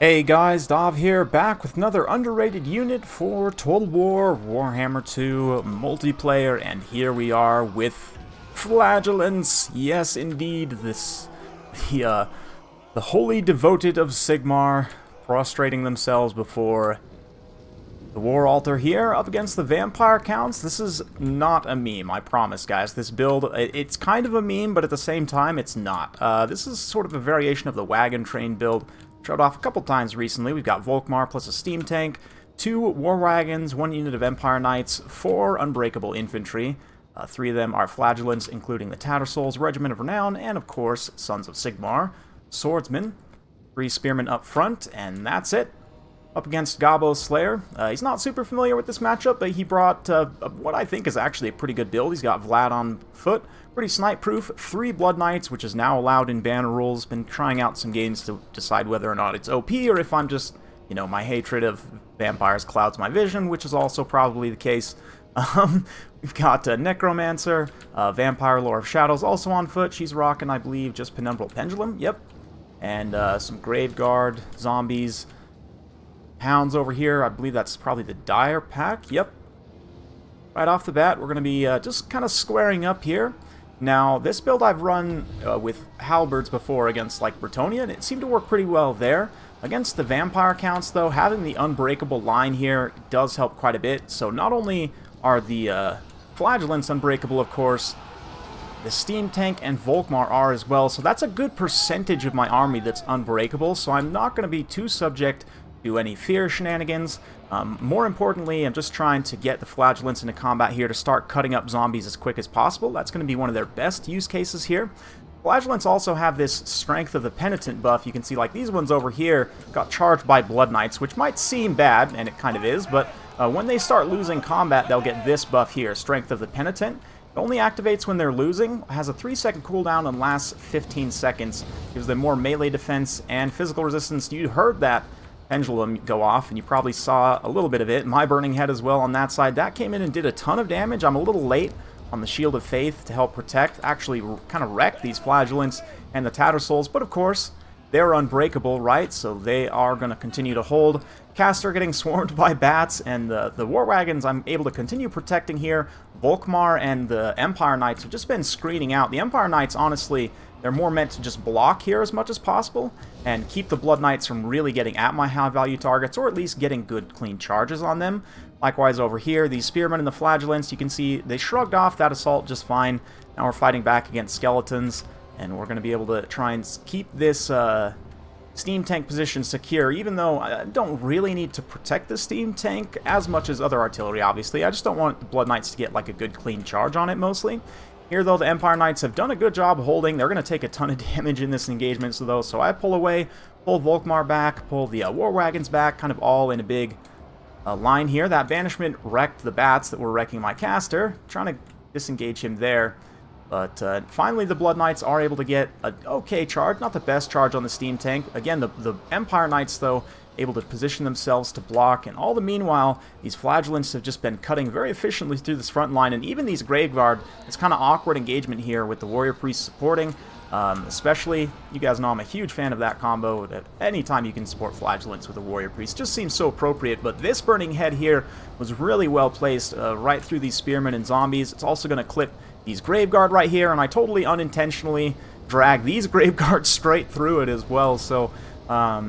Hey guys, Dov here, back with another underrated unit for Total War Warhammer 2 multiplayer, and here we are with Flagellants. Yes, indeed, the wholly devoted of Sigmar, prostrating themselves before the war altar here, up against the vampire counts. This is not a meme, I promise, guys. This build, it's kind of a meme, but at the same time, it's not. This is sort of a variation of the wagon train build. Showed off a couple times recently. We've got Volkmar plus a steam tank, 2 war wagons, 1 unit of Empire Knights, 4 unbreakable infantry. 3 of them are Flagellants, including the Tattersouls, Regiment of Renown, and of course, Sons of Sigmar. Swordsman, 3 spearmen up front, and that's it. Up against Gobbo's Slayer. He's not super familiar with this matchup, but he brought what I think is actually a pretty good build. He's got Vlad on foot, pretty snipe-proof, 3 Blood Knights, which is now allowed in banner rules. Been trying out some games to decide whether or not it's OP, or if I'm just, you know, my hatred of vampires clouds my vision, which is also probably the case. We've got Necromancer, Vampire Lore of Shadows also on foot. She's rocking, I believe, just Penumbral Pendulum, yep. And some Graveguard, zombies, Hounds over here. I believe that's probably the Dire pack. Yep. Right off the bat, we're going to be just kind of squaring up here. Now, this build I've run with halberds before against, like, Bretonnia, and it seemed to work pretty well there. Against the vampire counts, though, having the unbreakable line here does help quite a bit. So not only are the Flagellants unbreakable, of course, the steam tank and Volkmar are as well. So that's a good percentage of my army that's unbreakable, so I'm not going to be too subject do any fear shenanigans. More importantly, I'm just trying to get the Flagellants into combat here to start cutting up zombies as quick as possible. That's going to be one of their best use cases here. Flagellants also have this Strength of the Penitent buff. You can see, like, these ones over here got charged by Blood Knights, which might seem bad, and it kind of is, but when they start losing combat, they'll get this buff here, Strength of the Penitent. It only activates when they're losing, has a 3-second cooldown and lasts 15 seconds. Gives them more melee defense and physical resistance. You heard that pendulum go off, and you probably saw a little bit of it. My Burning Head as well on that side. That came in and did a ton of damage. I'm a little late on the Shield of Faith to help protect. Actually kind of wrecked these Flagellants and the Tattersouls, but of course, they're unbreakable, right? So they are going to continue to hold. Caster getting swarmed by bats, and the War Wagons I'm able to continue protecting here. Volkmar and the Empire Knights have just been screening out. The Empire Knights, honestly, they're more meant to just block here as much as possible and keep the Blood Knights from really getting at my high-value targets, or at least getting good, clean charges on them. Likewise over here, these Spearmen and the Flagellants, you can see they shrugged off that assault just fine. Now we're fighting back against skeletons, and we're going to be able to try and keep this steam tank position secure, even though I don't really need to protect the steam tank as much as other artillery, obviously. I just don't want the Blood Knights to get, like, a good, clean charge on it, mostly. Here, though, the Empire Knights have done a good job holding. They're going to take a ton of damage in this engagement, though, so I pull away, pull Volkmar back, pull the War Wagons back, kind of all in a big line here. That Banishment wrecked the bats that were wrecking my caster, trying to disengage him there. But finally, the Blood Knights are able to get an okay charge, not the best charge on the steam tank. Again, the Empire Knights, though, able to position themselves to block, and all the meanwhile, these Flagellants have just been cutting very efficiently through this front line, and even these Graveguard, it's kind of awkward engagement here with the Warrior Priest supporting, especially, you guys know I'm a huge fan of that combo. At any time you can support Flagellants with a Warrior Priest, just seems so appropriate, but this Burning Head here was really well placed right through these Spearmen and Zombies. It's also going to clip these Graveguard right here, and I totally unintentionally drag these Graveguard straight through it as well, so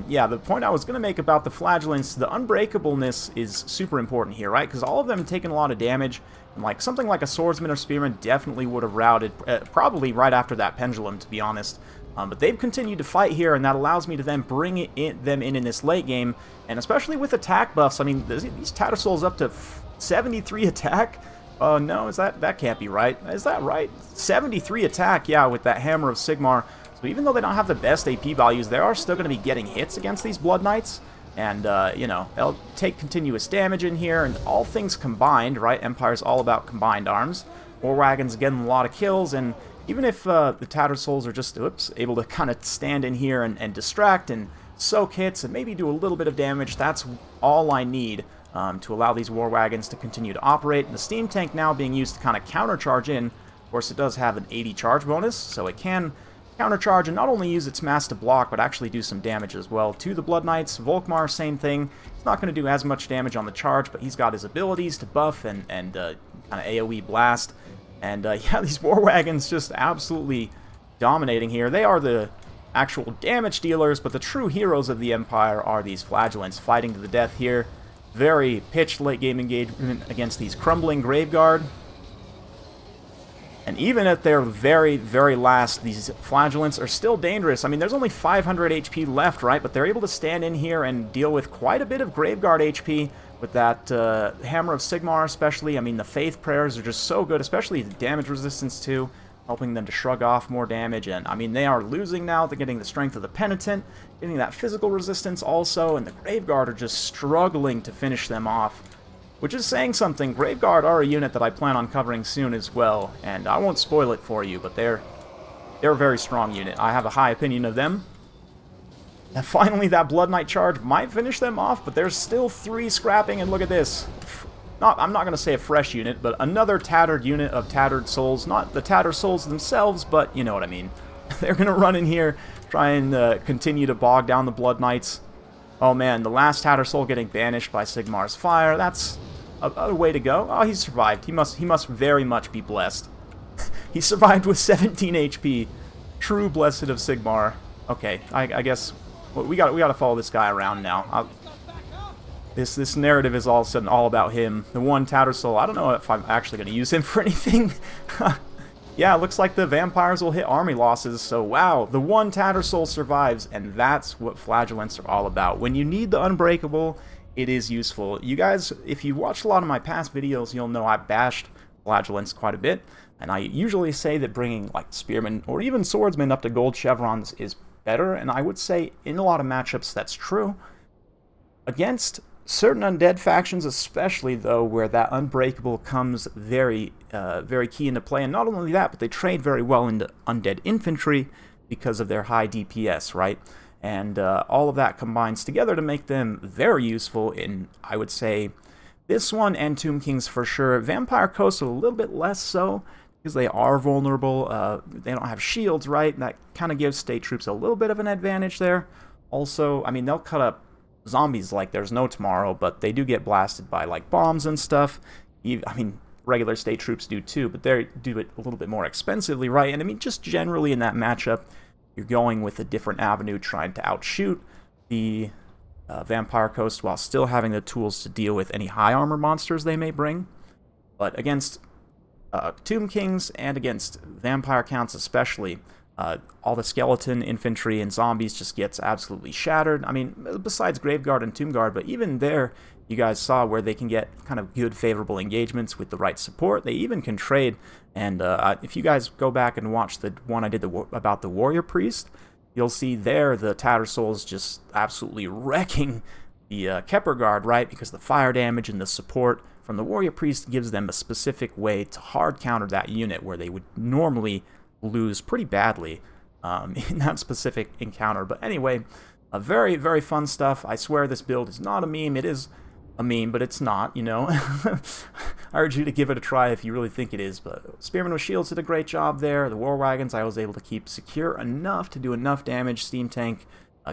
yeah, the point I was going to make about the Flagellants, the unbreakableness is super important here, right? Because all of them have taken a lot of damage, and like something like a Swordsman or Spearman definitely would have routed, probably right after that Pendulum, to be honest. But they've continued to fight here, and that allows me to then bring them in this late game, and especially with attack buffs. I mean, these Tattersouls up to 73 attack. No, that can't be right. Is that right? 73 attack, yeah, with that Hammer of Sigmar. So even though they don't have the best AP values, they are still going to be getting hits against these Blood Knights. And, you know, they'll take continuous damage in here, and all things combined, right? Empire's all about combined arms. War Wagons getting a lot of kills, and even if the Tattersouls are just, able to kind of stand in here and distract and soak hits and maybe do a little bit of damage, that's all I need to allow these War Wagons to continue to operate. And the Steam Tank now being used to kind of countercharge in. Of course, it does have an 80 charge bonus, so it can countercharge and not only use its mass to block, but actually do some damage as well to the Blood Knights. Volkmar, same thing. He's not going to do as much damage on the charge, but he's got his abilities to buff and kind of AoE blast. And yeah, these War Wagons just absolutely dominating here. They are the actual damage dealers, but the true heroes of the Empire are these Flagellants fighting to the death here. Very pitched late game engagement against these crumbling Graveguard. And even at their very, very last, these Flagellants are still dangerous. I mean, there's only 500 HP left, right? But they're able to stand in here and deal with quite a bit of Graveguard HP with that Hammer of Sigmar especially. I mean, the Faith Prayers are just so good, especially the damage resistance too, helping them to shrug off more damage. And, I mean, they are losing now. They're getting the Strength of the Penitent, getting that physical resistance also, and the Graveguard are just struggling to finish them off. Which is saying something. Graveguard are a unit that I plan on covering soon as well, and I won't spoil it for you, but they're a very strong unit. I have a high opinion of them. And finally, that Blood Knight charge might finish them off, but there's still 3 scrapping, and look at this. I'm not going to say a fresh unit, but another tattered unit of tattered souls. Not the tattered souls themselves, but you know what I mean. They're going to run in here, try and continue to bog down the Blood Knights. Oh man, the last Tatter Soul getting banished by Sigmar's fire. That's a way to go. Oh, he survived. He must very much be blessed. He survived with 17 HP. True blessed of Sigmar. Okay, I guess we got to follow this guy around now. This narrative is all of a sudden all about him. The one Tatter Soul. I don't know if I'm actually going to use him for anything. Yeah, it looks like the vampires will hit army losses, so wow, the one Tatter Soul survives, and that's what Flagellants are all about. When you need the Unbreakable, it is useful. You guys, if you watched a lot of my past videos, you'll know I bashed Flagellants quite a bit, and I usually say that bringing like Spearmen or even Swordsmen up to gold chevrons is better, and I would say in a lot of matchups that's true. Against certain undead factions, especially though, where that Unbreakable comes very key into play, and not only that, but they trade very well into undead infantry because of their high DPS, right? And all of that combines together to make them very useful in, I would say, this one and Tomb Kings for sure. Vampire Coast a little bit less so, because they are vulnerable. They don't have shields, right? That kind of gives state troops a little bit of an advantage there. Also, I mean, they'll cut up zombies like there's no tomorrow, but they do get blasted by like bombs and stuff. I mean, regular state troops do too, but they do it a little bit more expensively, right? And I mean, just generally in that matchup, you're going with a different avenue, trying to outshoot the Vampire Coast while still having the tools to deal with any high armor monsters they may bring. But against Tomb Kings and against Vampire Counts especially, all the skeleton, infantry, and zombies just gets absolutely shattered. I mean, besides Graveguard and Tomb Guard, but even there, you guys saw where they can get kind of good, favorable engagements with the right support. They even can trade, and if you guys go back and watch the one I did about the Warrior Priest, you'll see there the Tatter Souls just absolutely wrecking the Kepper Guard, right? Because the fire damage and the support from the Warrior Priest gives them a specific way to hard counter that unit where they would normally lose pretty badly in that specific encounter. But anyway, very, very fun stuff. I swear this build is not a meme. It is a meme, but it's not, you know. I urge you to give it a try if you really think it is. But Spearmen with Shields did a great job there. The War Wagons I was able to keep secure enough to do enough damage. Steam Tank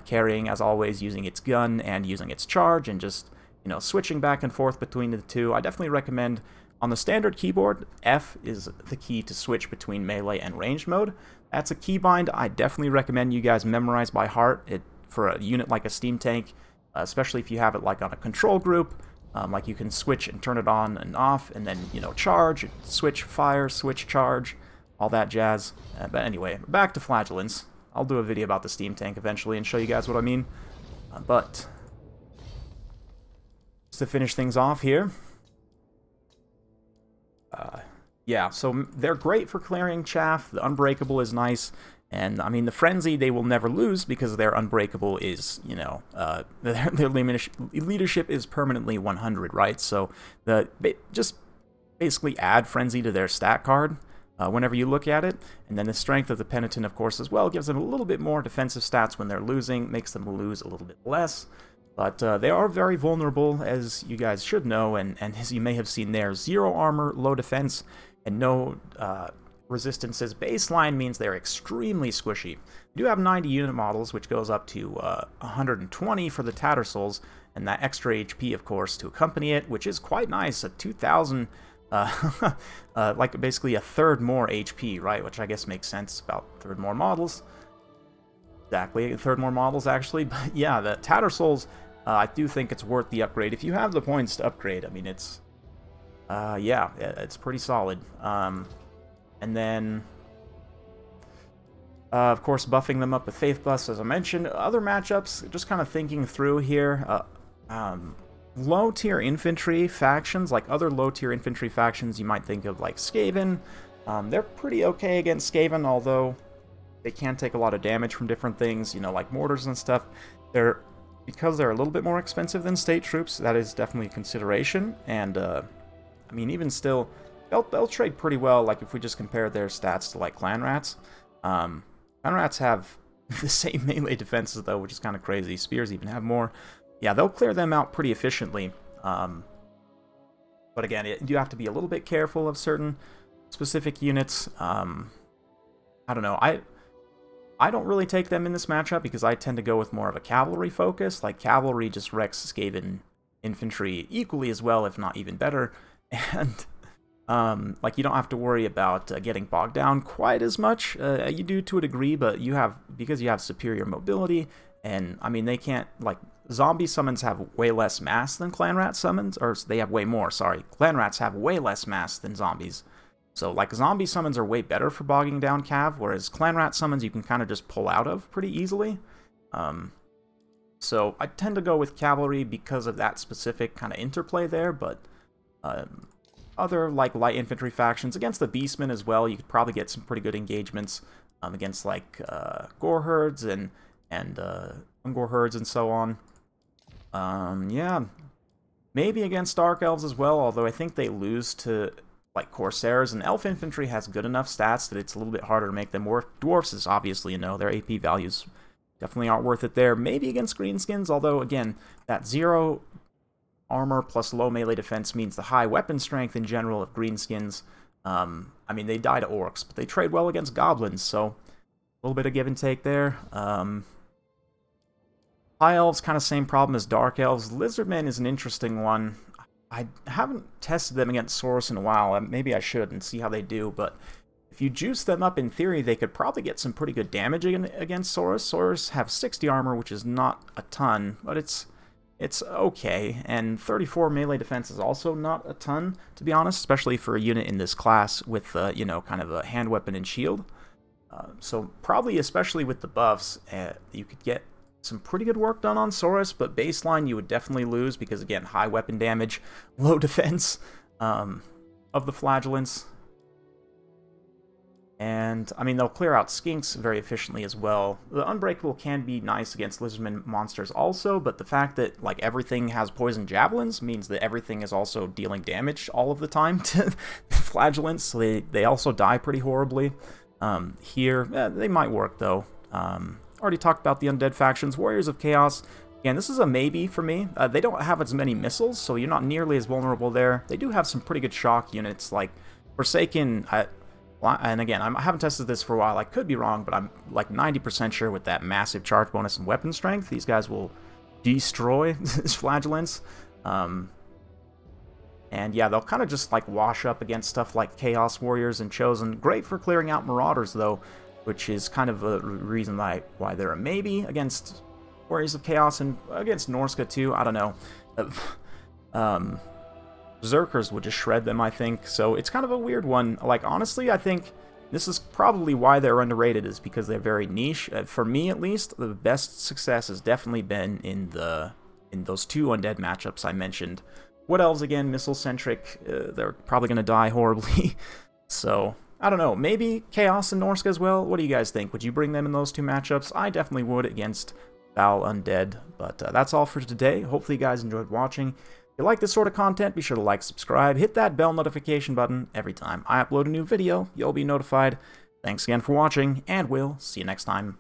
carrying, as always, using its gun and using its charge and just, you know, switching back and forth between the two. I definitely recommend. On the standard keyboard, F is the key to switch between melee and ranged mode. That's a keybind I definitely recommend you guys memorize by heart for a unit like a Steam Tank, especially if you have it like on a control group. Like you can switch and turn it on and off, and then, you know, charge, switch fire, switch charge, all that jazz. But anyway, back to Flagellants. I'll do a video about the Steam Tank eventually and show you guys what I mean. But just to finish things off here. Yeah, so they're great for clearing chaff. The Unbreakable is nice. And, I mean, the Frenzy, they will never lose because their Unbreakable is, you know, their leadership is permanently 100, right? So just basically add Frenzy to their stat card whenever you look at it. And then the Strength of the Penitent, of course, as well, gives them a little bit more defensive stats when they're losing, makes them lose a little bit less. But they are very vulnerable, as you guys should know, and as you may have seen there, 0 armor, low defense, and no resistances. Baseline means they're extremely squishy. You do have 90 unit models, which goes up to 120 for the Tattersouls, and that extra HP, of course, to accompany it, which is quite nice, at 2,000, like basically a third more HP, right? Which I guess makes sense, about a third more models. Exactly, a third more models, actually. But yeah, the Tattersouls, I do think it's worth the upgrade. If you have the points to upgrade, I mean, it's, yeah, it's pretty solid. And then, of course, buffing them up with Faith Buffs, as I mentioned. Other matchups, just kind of thinking through here. Low-tier infantry factions, like other low-tier infantry factions, you might think of like Skaven. They're pretty okay against Skaven, although they can take a lot of damage from different things, you know, like mortars and stuff. Because they're a little bit more expensive than state troops, that is definitely a consideration. And, I mean, even still, they'll trade pretty well, like if we just compare their stats to like Clan Rats. Clan Rats have the same melee defenses, though, which is kind of crazy. Spears even have more. Yeah, they'll clear them out pretty efficiently. But again, you have to be a little bit careful of certain specific units. I don't know. I don't really take them in this matchup because I tend to go with more of a cavalry focus. Like, cavalry just wrecks Skaven infantry equally as well, if not even better. And, like, you don't have to worry about getting bogged down quite as much. You do to a degree, but because you have superior mobility, and, I mean, they can't, like, zombie summons have way less mass than clan rat summons, or they have way more, sorry. Clan rats have way less mass than zombies. So, like, zombie summons are way better for bogging down cav, whereas clan rat summons you can kind of just pull out of pretty easily. So, I tend to go with cavalry because of that specific kind of interplay there, but other, like, light infantry factions, against the beastmen as well, you could probably get some pretty good engagements against, like, gore herds and ungor herds and so on. Yeah, maybe against dark elves as well, although I think they lose to, like, Corsairs, and Elf Infantry has good enough stats that it's a little bit harder to make them work. Dwarfs is obviously, you know, their AP values definitely aren't worth it there. Maybe against Greenskins, although, again, that 0 armor plus low melee defense means the high weapon strength in general of Greenskins. I mean, they die to Orcs, but they trade well against Goblins, so a little bit of give and take there. High Elves, kind of same problem as Dark Elves. Lizardmen is an interesting one. I haven't tested them against Saurus in a while. Maybe I should and see how they do, but if you juice them up, in theory, they could probably get some pretty good damage against Saurus. Saurus have 60 armor, which is not a ton, but it's okay, and 34 melee defense is also not a ton, to be honest, especially for a unit in this class with, you know, kind of a hand weapon and shield. So probably, especially with the buffs, you could get some pretty good work done on Saurus, but baseline you would definitely lose because, again, high weapon damage, low defense of the Flagellants. And, I mean, they'll clear out Skinks very efficiently as well. The Unbreakable can be nice against Lizardman monsters also, but the fact that, like, everything has poison javelins means that everything is also dealing damage all of the time to Flagellants, so they also die pretty horribly. Here, they might work, though. Already talked about the undead factions. Warriors of Chaos, again, this is a maybe for me. They don't have as many missiles, so you're not nearly as vulnerable there. They do have some pretty good shock units, like Forsaken. And again, I haven't tested this for a while. I could be wrong, but I'm like 90% sure with that massive charge bonus and weapon strength, these guys will destroy these Flagellants. And yeah, they'll kind of just like wash up against stuff like Chaos Warriors and Chosen. Great for clearing out Marauders, though, which is kind of a reason why they're a maybe against Warriors of Chaos and against Norska too. I don't know. Berserkers would just shred them, I think. So it's kind of a weird one. Like, honestly, I think this is probably why they're underrated, is because they're very niche. For me, at least, the best success has definitely been in those two undead matchups I mentioned. Wood Elves, again, missile-centric. They're probably going to die horribly. So I don't know, maybe Chaos and Norska as well? What do you guys think? Would you bring them in those two matchups? I definitely would against Val Undead. But that's all for today. Hopefully you guys enjoyed watching. If you like this sort of content, be sure to like, subscribe, hit that bell notification button. Every time I upload a new video, you'll be notified. Thanks again for watching, and we'll see you next time.